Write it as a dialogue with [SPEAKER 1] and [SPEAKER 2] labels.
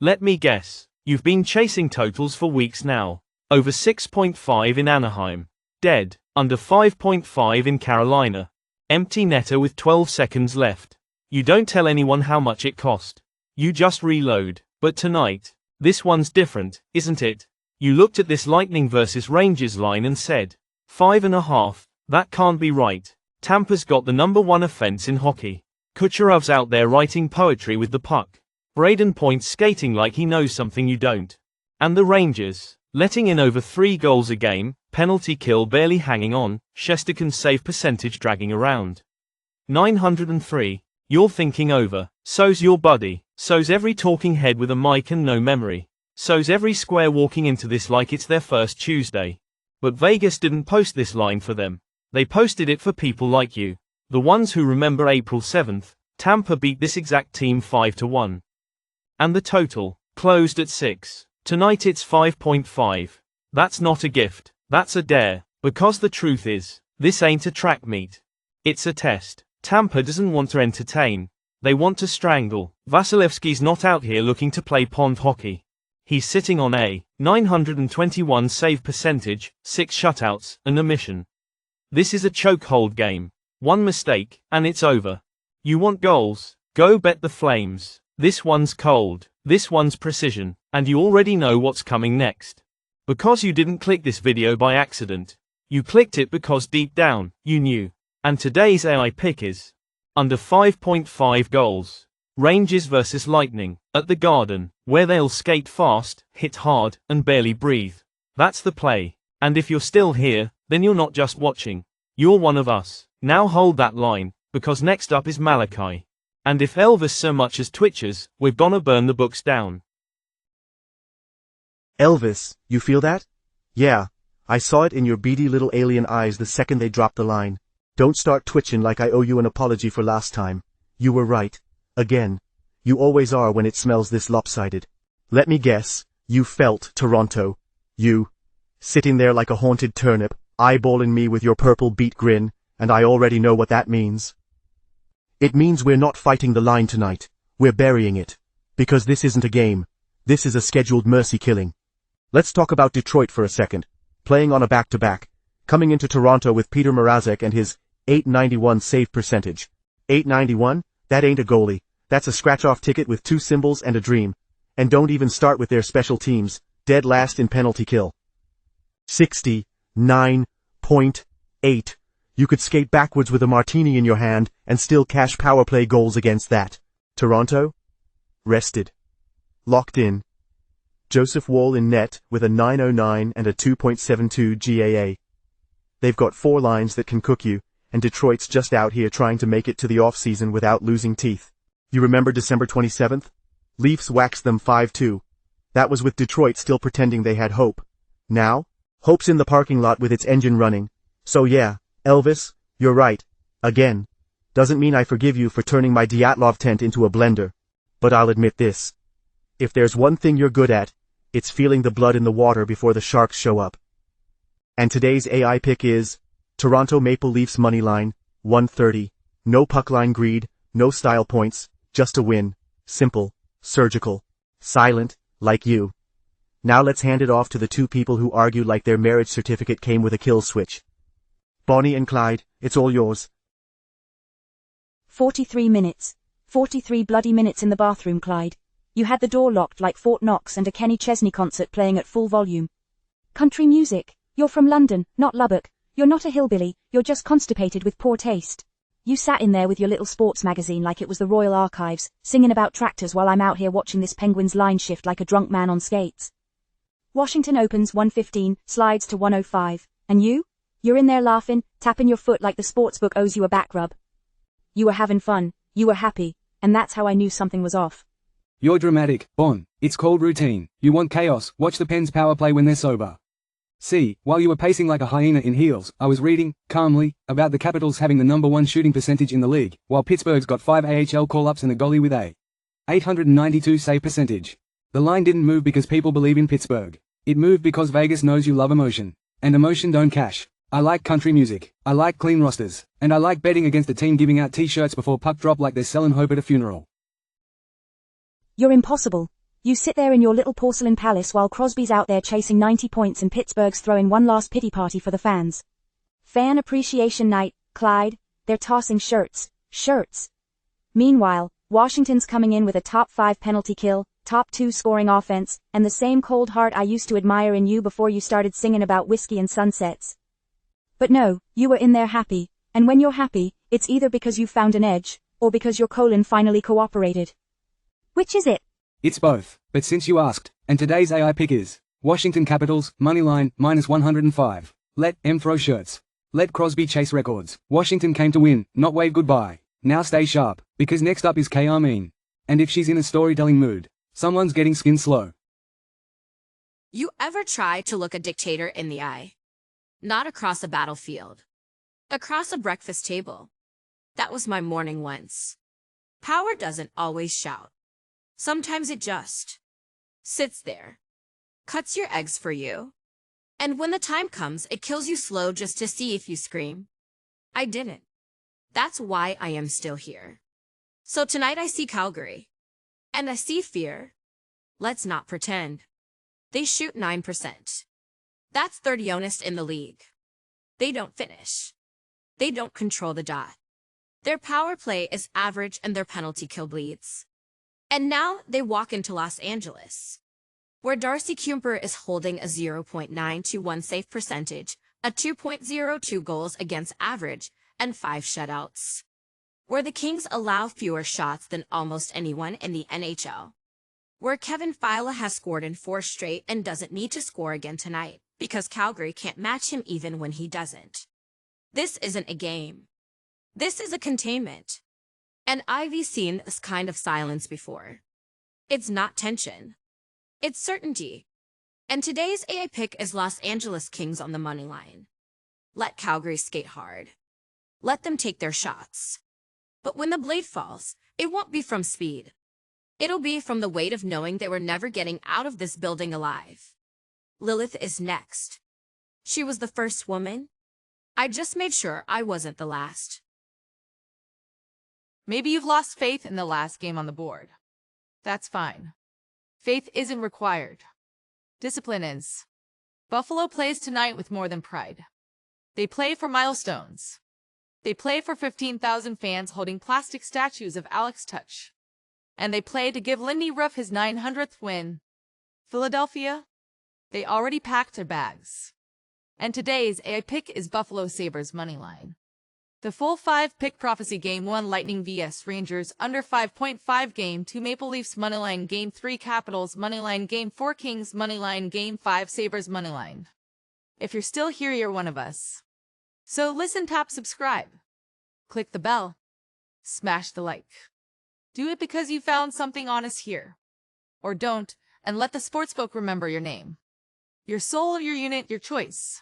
[SPEAKER 1] Let me guess. You've been chasing totals for weeks now. Over 6.5 in Anaheim. Dead. Under 5.5 in Carolina. Empty netter with 12 seconds left. You don't tell anyone how much it cost. You just reload. But tonight, this one's different, isn't it? You looked at this Lightning versus Rangers line and said, 5.5, that can't be right. Tampa's got the #1 offense in hockey. Kucherov's out there writing poetry with the puck. Braden Point's skating like he knows something you don't. And the Rangers, letting in over 3 goals a game, penalty kill barely hanging on, Shesterkin's save percentage dragging around 903. You're thinking over. So's your buddy. So's every talking head with a mic and no memory. So's every square walking into this like it's their first Tuesday. But Vegas didn't post this line for them. They posted it for people like you. The ones who remember April 7th, Tampa beat this exact team 5-1. And the total closed at 6. Tonight it's 5.5. That's not a gift, that's a dare. Because the truth is, this ain't a track meet. It's a test. Tampa doesn't want to entertain. They want to strangle. Vasilevsky's not out here looking to play pond hockey. He's sitting on a 921 save percentage, 6 shutouts, and a mission. This is a chokehold game. One mistake, and it's over. You want goals? Go bet the Flames. This one's cold. This one's precision. And you already know what's coming next. Because you didn't click this video by accident. You clicked it because deep down, you knew. And today's AI pick is under 5.5 goals. Rangers versus Lightning, at the Garden, where they'll skate fast, hit hard, and barely breathe. That's the play. And if you're still here, then you're not just watching. You're one of us. Now hold that line, because next up is Malachi. And if Elvis so much as twitches, we're gonna burn the books down.
[SPEAKER 2] Elvis, you feel that? Yeah, I saw it in your beady little alien eyes the second they dropped the line. Don't start twitching like I owe you an apology for last time. You were right. Again. You always are when it smells this lopsided. Let me guess, you felt Toronto. You. Sitting there like a haunted turnip, eyeballing me with your purple beet grin, and I already know what that means. It means we're not fighting the line tonight. We're burying it. Because this isn't a game. This is a scheduled mercy killing. Let's talk about Detroit for a second. Playing on a back-to-back. Coming into Toronto with Peter Mrazek and his .891 save percentage. .891? That ain't a goalie. That's a scratch-off ticket with 2 symbols and a dream. And don't even start with their special teams, dead last in penalty kill. 69.8. You could skate backwards with a martini in your hand and still cash power play goals against that. Toronto? Rested. Locked in. Joseph Woll in net with a .909 and a 2.72 GAA. They've got 4 lines that can cook you, and Detroit's just out here trying to make it to the off-season without losing teeth. You remember December 27th? Leafs waxed them 5-2. That was with Detroit still pretending they had hope. Now? Hope's in the parking lot with its engine running. So yeah, Elvis, you're right. Again. Doesn't mean I forgive you for turning my Dyatlov tent into a blender. But I'll admit this. If there's one thing you're good at, it's feeling the blood in the water before the Sharks show up. And today's AI pick is Toronto Maple Leafs moneyline, 130. No puck line greed, no style points, just a win. Simple, surgical, silent, like you. Now let's hand it off to the 2 people who argue like their marriage certificate came with a kill switch. Bonnie and Clyde, it's all yours.
[SPEAKER 3] 43 minutes. 43 bloody minutes in the bathroom, Clyde. You had the door locked like Fort Knox and a Kenny Chesney concert playing at full volume. Country music. You're from London, not Lubbock. You're not a hillbilly, you're just constipated with poor taste. You sat in there with your little sports magazine like it was the Royal Archives, singing about tractors while I'm out here watching this Penguins line shift like a drunk man on skates. Washington opens 115, slides to 105. And you? You're in there laughing, tapping your foot like the sportsbook owes you a back rub. You were having fun, you were happy, and that's how I knew something was off.
[SPEAKER 4] You're dramatic, Bon. It's called routine. You want chaos, watch the Pens power play when they're sober. See, while you were pacing like a hyena in heels, I was reading, calmly, about the Capitals having the #1 shooting percentage in the league, while Pittsburgh's got 5 AHL call-ups and a goalie with a .892 save percentage. The line didn't move because people believe in Pittsburgh. It moved because Vegas knows you love emotion. And emotion don't cash. I like country music, I like clean rosters, and I like betting against a team giving out t-shirts before puck drop like they're selling hope at a funeral.
[SPEAKER 3] You're impossible. You sit there in your little porcelain palace while Crosby's out there chasing 90 points and Pittsburgh's throwing one last pity party for the fans. Fan appreciation night, Clyde, they're tossing shirts. Meanwhile, Washington's coming in with a top 5 penalty kill, top 2 scoring offense, and the same cold heart I used to admire in you before you started singing about whiskey and sunsets. But no, you were in there happy, and when you're happy, it's either because you found an edge, or because your colon finally cooperated. Which is it?
[SPEAKER 4] It's both, but since you asked, and today's AI pick is Washington Capitals, moneyline, -105. Let M throw shirts. Let Crosby chase records. Washington came to win, not wave goodbye. Now stay sharp, because next up is K-Armine. And if she's in a storytelling mood, someone's getting skin slow.
[SPEAKER 5] You ever try to look a dictator in the eye? Not across a battlefield. Across a breakfast table. That was my morning once. Power doesn't always shout. Sometimes it just sits there, cuts your eggs for you, and when the time comes, it kills you slow just to see if you scream. I didn't. That's why I am still here. So tonight I see Calgary, and I see fear. Let's not pretend. They shoot 9%. That's 30th in the league. They don't finish. They don't control the dot. Their power play is average and their penalty kill bleeds. And now they walk into Los Angeles, where Darcy Kuemper is holding a 0.921 save percentage, a 2.02 goals against average, and 5 shutouts. Where the Kings allow fewer shots than almost anyone in the NHL. Where Kevin Fiala has scored in 4 straight and doesn't need to score again tonight, because Calgary can't match him even when he doesn't. This isn't a game. This is a containment. And I've seen this kind of silence before. It's not tension. It's certainty. And today's AI pick is Los Angeles Kings on the money line. Let Calgary skate hard. Let them take their shots. But when the blade falls, it won't be from speed. It'll be from the weight of knowing they were never getting out of this building alive. Lilith is next. She was the first woman. I just made sure I wasn't the last.
[SPEAKER 6] Maybe you've lost faith in the last game on the board. That's fine. Faith isn't required. Discipline is. Buffalo plays tonight with more than pride. They play for milestones. They play for 15,000 fans holding plastic statues of Alex Touch. And they play to give Lindy Ruff his 900th win. Philadelphia? They already packed their bags. And today's AI pick is Buffalo Sabres moneyline. The full 5-pick prophecy Game 1 Lightning vs Rangers under 5.5 Game 2 Maple Leafs moneyline Game 3 Capitals moneyline Game 4 Kings moneyline Game 5 Sabres moneyline. If you're still here, you're one of us. So listen, tap subscribe. Click the bell. Smash the like. Do it because you found something honest here. Or don't, and let the sportsbook remember your name. Your soul, your unit, your choice.